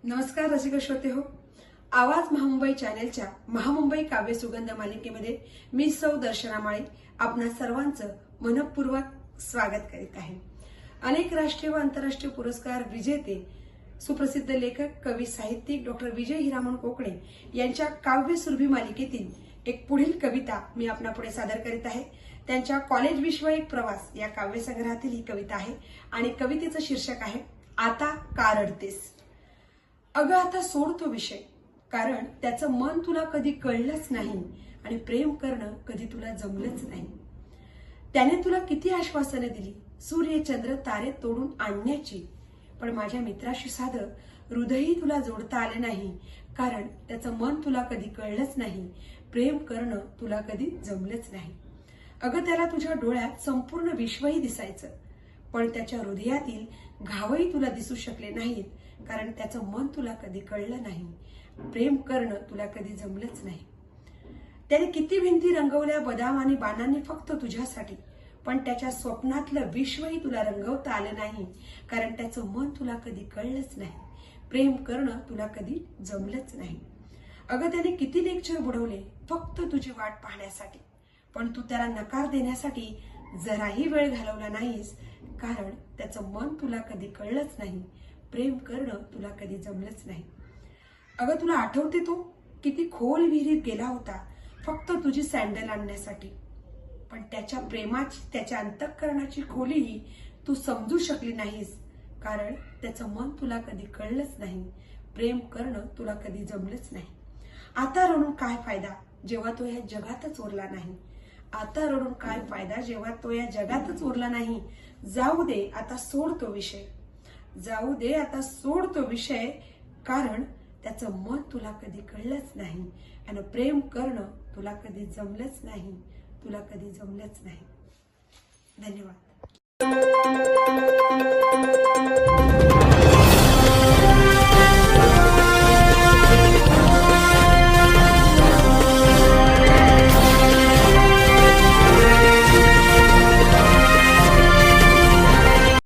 नमस्कार रसिक श्रोते हो, आवाज महामुंबई चॅनेलच्या महामुंबई काव्य सुगंध मालिकेमध्ये मी सौ दर्शना माळी आपणा सर्वांचं मनपूर्वक स्वागत करीत आहे। अनेक राष्ट्रीय व आंतरराष्ट्रीय पुरस्कार विजेते सुप्रसिद्ध लेखक कवी साहित्यिक डॉक्टर विजय हिरामण कोकणे यांच्या काव्य सुरभी मालिकेतील एक पुढील कविता मी आपणापुढे सादर करीत आहे। त्यांच्या कॉलेज विश्व एक प्रवास या काव्य संग्रहातील ही कविता आहे आणि कवितेचं शीर्षक आहे आता का रडतेस। अगं आता सोड तो विषय, कारण त्याचं मन तुला कधी कळलंच नाही आणि प्रेम करणं कधी तुला जमलंच नाही। त्याने तुला किती आश्वासने दिली, सूर्य चंद्र तारे तोडून आणण्याची, पण माझ्या मित्राशी साधं हृदयही तुला जोडता आले नाही, कारण त्याचं मन तुला कधी कळलंच नाही, प्रेम करणं तुला कधी जमलंच नाही। अगं त्याला तुझ्या डोळ्यात संपूर्ण विश्वही दिसायचं, पण त्याच्या हृदयातील घावही तुला दिसू शकले नाहीत, कारण त्याचं मन तुला कधी कळलं नाही, प्रेम करणं तुला कधी जमलंच नाही। त्याने किती भिंती रंगवल्या बदाम आणि बाणांनी फक्त तुझ्यासाठी, पण त्याच्या स्वप्नातलं विश्वही तुला रंगवता आलं नाही, कारण त्याचं मन तुला कधी कळलंच नाही, प्रेम करणं तुला कधी जमलंच नाही। अगं त्याने किती लेक्चर बुडवले फक्त तुझी वाट पाहण्यासाठी, पण तू त्याला नकार देण्यासाठी जराही वेळ घालवला नाहीस, कारण त्याचं मन तुला कधी कळलंच नाही, प्रेम करणं तुला कधी जमलंच नाही। अगं तुला आठवते तो किती खोल विहिरीत गेला होता फक्त तुझी सँडल आणण्यासाठी, पण त्याच्या प्रेमाची त्याच्या अंतःकरणाची खोलीही तू समजू शकली नाहीस, कारण त्याचं मन तुला कधी कळलंच नाही, प्रेम करणं तुला कधी जमलंच नाही। आता रडून काय फायदा जेव्हा तो या जगातच उरला नाही, आता रडून काय फायदा जेव्हा तो या जगातच उरला नाही। जाऊ दे आता सोड तो विषय, जाऊ दे आता सोड तो विषय, कारण त्याचं मन तुला कधी कळलंच नाही आणि प्रेम करणं तुला कधी जमलंच नाही, तुला कधी जमलंच नाही। धन्यवाद।